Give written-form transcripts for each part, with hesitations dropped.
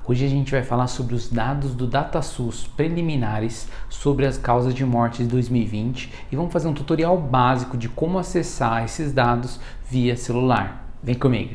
Hoje a gente vai falar sobre os dados do DataSUS preliminares sobre as causas de morte de 2020 e vamos fazer um tutorial básico de como acessar esses dados via celular. Vem comigo!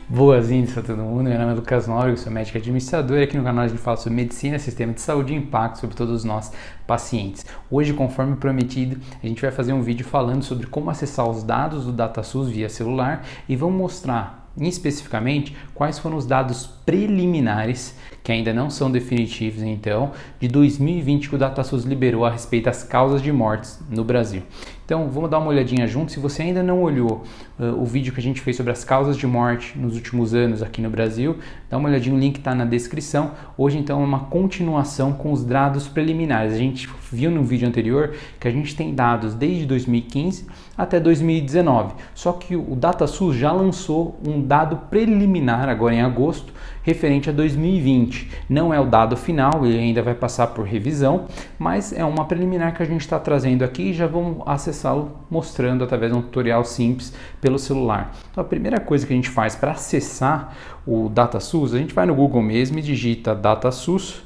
Boas-vindas a todo mundo, meu nome é Lucas Nóbrega, sou médico administrador e aqui no canal a gente fala sobre medicina, sistema de saúde e impacto sobre todos nós pacientes. Hoje, conforme prometido, a gente vai fazer um vídeo falando sobre como acessar os dados do DataSUS via celular e vamos mostrar especificamente quais foram os dados preliminares, que ainda não são definitivos então, de 2020 que o DataSUS liberou a respeito das causas de mortes no Brasil. Então vamos dar uma olhadinha junto. Se você ainda não olhou o vídeo que a gente fez sobre as causas de morte nos últimos anos aqui no Brasil, dá uma olhadinha, o link está na descrição. Hoje então é uma continuação com os dados preliminares. A gente viu no vídeo anterior que a gente tem dados desde 2015 até 2019, só que o DataSUS já lançou um dado preliminar agora em agosto, referente a 2020. Não é o dado final, ele ainda vai passar por revisão, mas é uma preliminar que a gente está trazendo aqui e já vamos acessá-lo mostrando através de um tutorial simples pelo celular. Então a primeira coisa que a gente faz para acessar o DataSUS, a gente vai no Google mesmo e digita DataSUS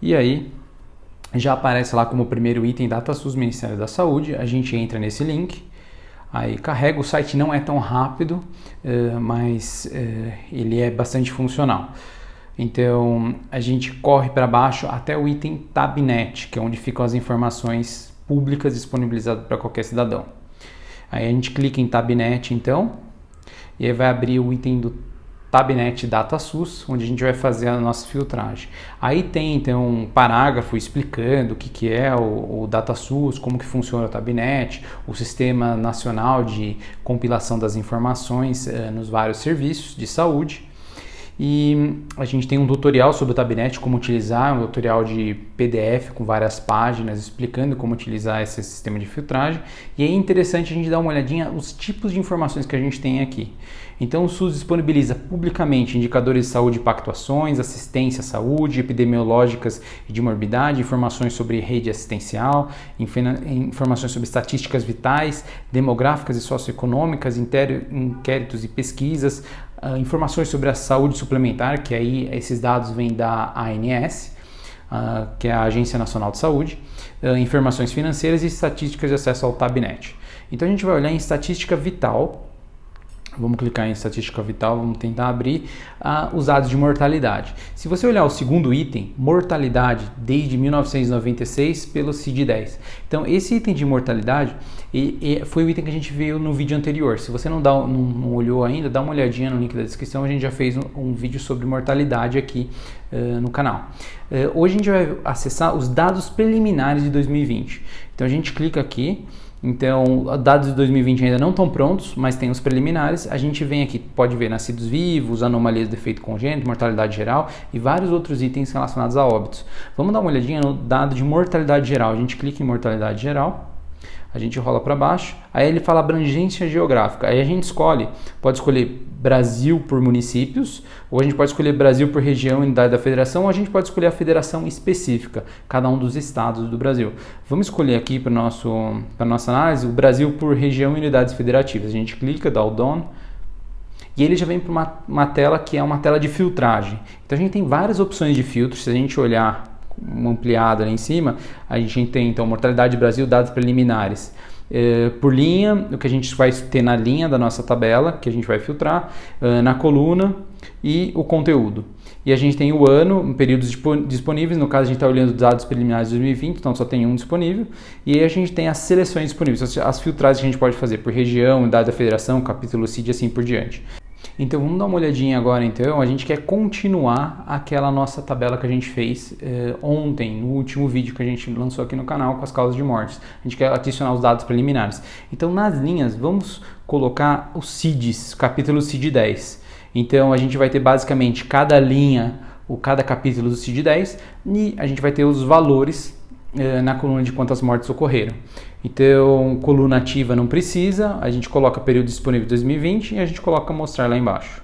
e aí já aparece lá como primeiro item DataSUS Ministério da Saúde. A gente entra nesse link. Aí carrega, o site não é tão rápido, mas ele é bastante funcional. Então a gente corre para baixo até o item TabNet, que é onde ficam as informações públicas disponibilizadas para qualquer cidadão. Aí a gente clica em TabNet então, e aí vai abrir o item do TabNet DataSUS, onde a gente vai fazer a nossa filtragem. Aí tem então um parágrafo explicando o que é o DataSUS, como que funciona o TabNet, o Sistema Nacional de Compilação das Informações nos vários serviços de saúde. E a gente tem um tutorial sobre o TabNet, como utilizar, um tutorial de PDF com várias páginas explicando como utilizar esse sistema de filtragem. E é interessante a gente dar uma olhadinha nos tipos de informações que a gente tem aqui. Então o SUS disponibiliza publicamente indicadores de saúde e pactuações, assistência à saúde, epidemiológicas e de morbidade, informações sobre rede assistencial, informações sobre estatísticas vitais, demográficas e socioeconômicas, inquéritos e pesquisas, informações sobre a saúde suplementar, que aí esses dados vêm da ANS, que é a Agência Nacional de Saúde, informações financeiras e estatísticas de acesso ao TabNet. Então a gente vai olhar em estatística vital. Vamos clicar em estatística vital, vamos tentar abrir os dados de mortalidade. Se você olhar o segundo item, mortalidade desde 1996 pelo CID-10. Então esse item de mortalidade foi o item que a gente viu no vídeo anterior. Se você não olhou ainda, dá uma olhadinha no link da descrição, a gente já fez um vídeo sobre mortalidade aqui no canal. Hoje a gente vai acessar os dados preliminares de 2020. Então a gente clica aqui. Então, dados de 2020 ainda não estão prontos, mas tem os preliminares. A gente vem aqui, pode ver nascidos vivos, anomalias de efeito congênito, mortalidade geral e vários outros itens relacionados a óbitos. Vamos dar uma olhadinha no dado de mortalidade geral. A gente clica em mortalidade geral, a gente rola para baixo, aí ele fala abrangência geográfica. Aí a gente pode escolher Brasil por municípios, ou a gente pode escolher Brasil por região e unidade da federação, ou a gente pode escolher a federação específica, cada um dos estados do Brasil. Vamos escolher aqui para a nossa análise o Brasil por região e unidades federativas. A gente clica, dá o done, e ele já vem para uma tela que é uma tela de filtragem. Então a gente tem várias opções de filtro. Se a gente olhar uma ampliada lá em cima, a gente tem então mortalidade Brasil, dados preliminares. Por linha, o que a gente vai ter na linha da nossa tabela, que a gente vai filtrar, na coluna e o conteúdo. E a gente tem o ano, períodos disponíveis, no caso a gente está olhando os dados preliminares de 2020, então só tem um disponível. E aí a gente tem as seleções disponíveis, as filtragens que a gente pode fazer por região, unidade da federação, capítulo CID e assim por diante. Então vamos dar uma olhadinha agora então, a gente quer continuar aquela nossa tabela que a gente fez ontem, no último vídeo que a gente lançou aqui no canal com as causas de mortes. A gente quer adicionar os dados preliminares. Então nas linhas vamos colocar os CIDs, capítulo CID-10. Então a gente vai ter basicamente cada linha, ou cada capítulo do CID-10 e a gente vai ter os valores na coluna de quantas mortes ocorreram. Então, coluna ativa não precisa, a gente coloca período disponível 2020 e a gente coloca mostrar lá embaixo.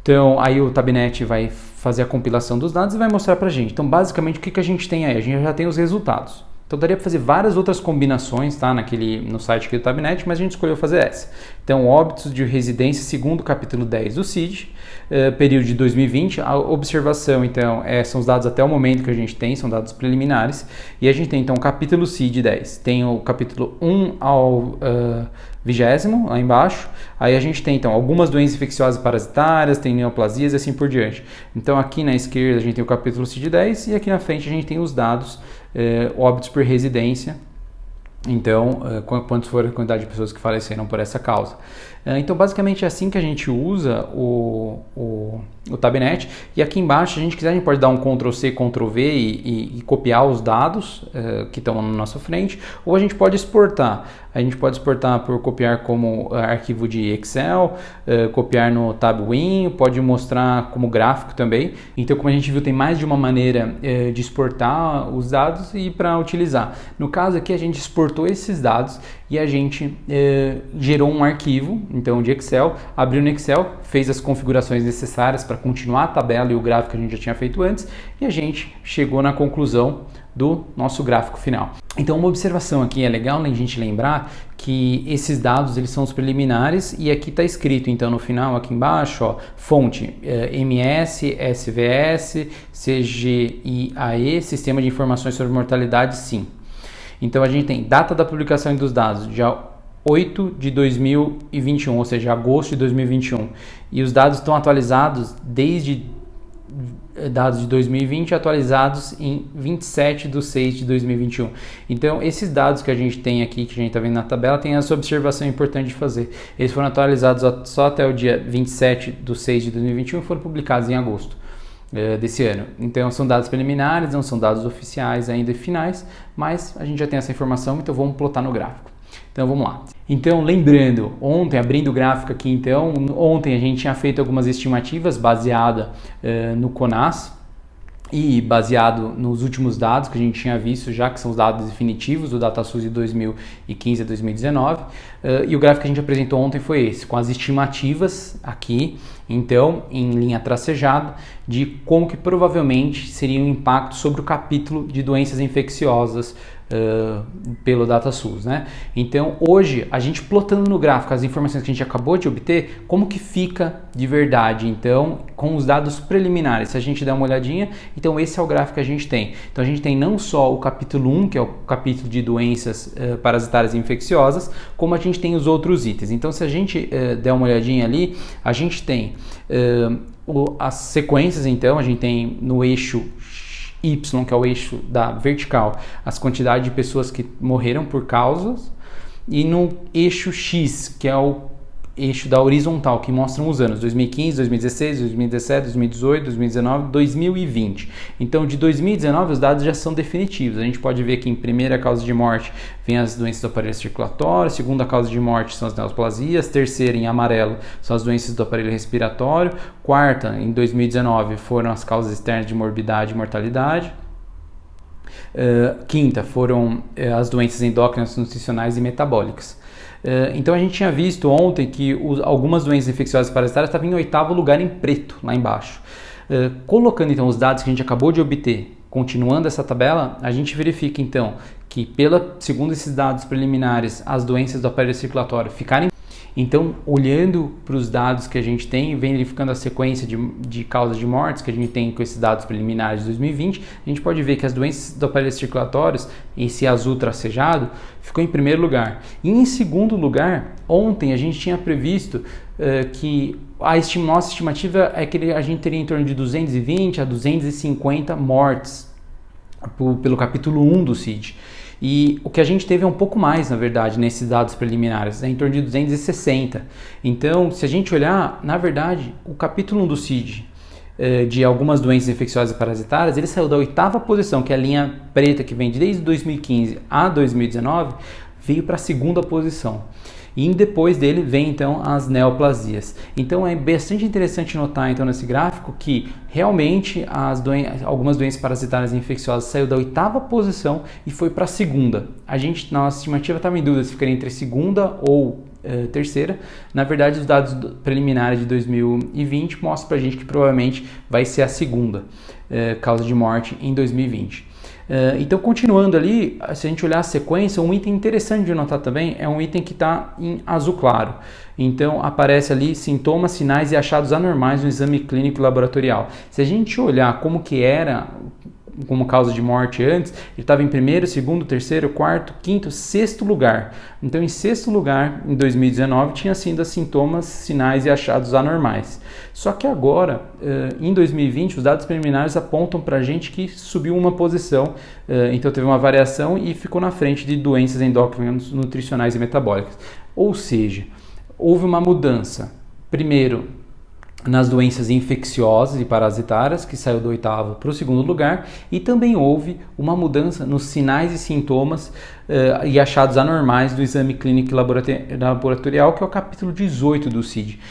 Então, aí o TabNet vai fazer a compilação dos dados e vai mostrar pra gente. Então, basicamente, o que a gente tem aí? A gente já tem os resultados. Então daria para fazer várias outras combinações, tá, no site aqui do Tabnet, mas a gente escolheu fazer essa. Então, óbitos de residência segundo o capítulo 10 do CID, período de 2020. A observação, então, são os dados até o momento que a gente tem, são dados preliminares. E a gente tem, então, o capítulo CID 10. Tem o capítulo 1 ao 20º, lá embaixo. Aí a gente tem, então, algumas doenças infecciosas parasitárias, tem neoplasias e assim por diante. Então, aqui na esquerda a gente tem o capítulo CID 10 e aqui na frente a gente tem os dados óbitos por residência. Então, quantos foram a quantidade de pessoas que faleceram por essa causa. Então, basicamente é assim que a gente usa o Tabnet. E aqui embaixo, se a gente quiser, a gente pode dar um Ctrl+C, Ctrl+V e copiar os dados que estão na nossa frente, ou a gente pode exportar. A gente pode exportar por copiar como arquivo de Excel, copiar no TabWin, pode mostrar como gráfico também. Então, como a gente viu, tem mais de uma maneira de exportar os dados e para utilizar. No caso aqui, a gente exportou esses dados e a gente gerou um arquivo, então, de Excel, abriu no Excel, fez as configurações necessárias para continuar a tabela e o gráfico que a gente já tinha feito antes, e a gente chegou na conclusão do nosso gráfico final. Então, uma observação aqui, é legal a gente lembrar que esses dados eles são os preliminares e aqui está escrito, então, no final, aqui embaixo, ó, fonte MS, SVS, CGIAE, Sistema de Informações sobre Mortalidade, sim. Então, a gente tem data da publicação dos dados, dia 8 de 2021, ou seja, agosto de 2021. E os dados estão atualizados desde dados de 2020 atualizados em 27/6/2021. Então, esses dados que a gente tem aqui, que a gente está vendo na tabela, tem essa observação importante de fazer. Eles foram atualizados só até o dia 27/6/2021 e foram publicados em agosto desse ano. Então, são dados preliminares, não são dados oficiais ainda finais, mas a gente já tem essa informação, então vamos plotar no gráfico. Então vamos lá. Então, lembrando, ontem, abrindo o gráfico aqui, então, ontem a gente tinha feito algumas estimativas baseada no CONAS e baseado nos últimos dados que a gente tinha visto já, que são os dados definitivos do DataSUS de 2015 a 2019. E o gráfico que a gente apresentou ontem foi esse, com as estimativas aqui, então, em linha tracejada, de como que provavelmente seria o impacto sobre o capítulo de doenças infecciosas pelo DataSUS, né? Então, hoje, a gente plotando no gráfico as informações que a gente acabou de obter, como que fica de verdade, então, com os dados preliminares. Se a gente der uma olhadinha, então esse é o gráfico que a gente tem. Então, a gente tem não só o capítulo 1, que é o capítulo de doenças parasitárias e infecciosas, como a gente tem os outros itens. Então, se a gente der uma olhadinha ali, a gente tem as sequências, então, a gente tem no eixo Y, que é o eixo da vertical, as quantidades de pessoas que morreram por causas, e no eixo X, que é o eixo da horizontal, que mostram os anos 2015, 2016, 2017, 2018, 2019, 2020. Então, de 2019, os dados já são definitivos. A gente pode ver que em primeira causa de morte vem as doenças do aparelho circulatório, segunda causa de morte são as neoplasias, terceira, em amarelo, são as doenças do aparelho respiratório, quarta, em 2019, foram as causas externas de morbidade e mortalidade. Quinta, foram as doenças endócrinas, nutricionais e metabólicas. Então a gente tinha visto ontem que algumas doenças infecciosas parasitárias estavam em 8º lugar em preto, lá embaixo. Colocando então os dados que a gente acabou de obter, continuando essa tabela, a gente verifica então que segundo esses dados preliminares, as doenças do aparelho circulatório ficarem. Então, olhando para os dados que a gente tem, verificando a sequência de causas de mortes que a gente tem com esses dados preliminares de 2020, a gente pode ver que as doenças do aparelho circulatório, esse azul tracejado, ficou em primeiro lugar. E em segundo lugar, ontem a gente tinha previsto que nossa estimativa é que a gente teria em torno de 220 a 250 mortes pelo capítulo 1 do CID. E o que a gente teve é um pouco mais, na verdade, nesses dados preliminares, em torno de 260. Então, se a gente olhar, na verdade, o capítulo 1 do CID, de algumas doenças infecciosas e parasitárias, ele saiu da 8ª posição, que é a linha preta que vem desde 2015 a 2019, veio para a 2ª posição. E depois dele vem então as neoplasias. Então é bastante interessante notar então nesse gráfico que realmente algumas doenças parasitárias e infecciosas saiu da 8ª posição e foi para a 2ª. Na nossa estimativa estava em dúvida se ficaria entre 2ª ou terceira. Na verdade, os dados preliminares de 2020 mostram para a gente que provavelmente vai ser a 2ª causa de morte em 2020. Então, continuando ali, se a gente olhar a sequência, um item interessante de notar também é um item que está em azul claro. Então, aparece ali sintomas, sinais e achados anormais no exame clínico laboratorial. Se a gente olhar como que era como causa de morte antes, ele estava em primeiro, segundo, terceiro, quarto, quinto, sexto lugar. Então, em sexto lugar, em 2019, tinha sido sintomas, sinais e achados anormais. Só que agora, em 2020, os dados preliminares apontam para a gente que subiu uma posição, então teve uma variação e ficou na frente de doenças endócrinas, nutricionais e metabólicas. Ou seja, houve uma mudança. Primeiro, nas doenças infecciosas e parasitárias, que saiu do oitavo para o segundo lugar, e também houve uma mudança nos sinais e sintomas e achados anormais do exame clínico laboratorial, que é o capítulo 18 do CID.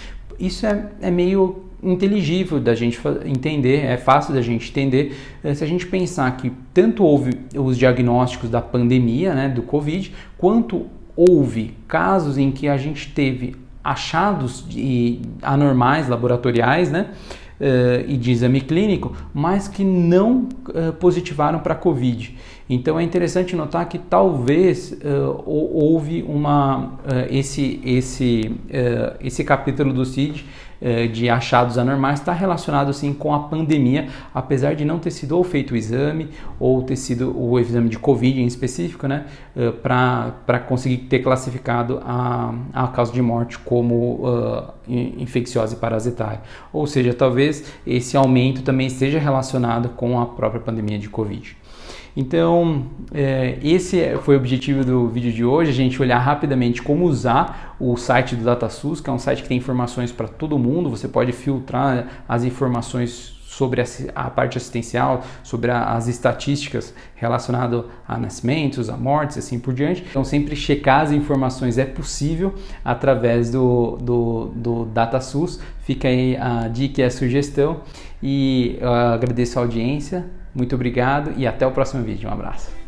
Isso é meio inteligível da gente entender, é fácil da gente entender, se a gente pensar que tanto houve os diagnósticos da pandemia, né, do Covid, quanto houve casos em que a gente teve achados anormais laboratoriais, né, e de exame clínico, mas que não positivaram para a Covid. Então é interessante notar que talvez houve esse capítulo do CID de achados anormais está relacionado sim com a pandemia, apesar de não ter sido ou feito o exame ou ter sido o exame de Covid em específico, né, para conseguir ter classificado a causa de morte como infecciosa e parasitária. Ou seja, talvez esse aumento também esteja relacionado com a própria pandemia de Covid. Então, esse foi o objetivo do vídeo de hoje, a gente olhar rapidamente como usar o site do DataSUS, que é um site que tem informações para todo mundo, você pode filtrar as informações sobre a parte assistencial, sobre as estatísticas relacionadas a nascimentos, a mortes e assim por diante. Então, sempre checar as informações é possível através do DataSUS. Fica aí a dica e a sugestão e eu agradeço a audiência. Muito obrigado e até o próximo vídeo. Um abraço.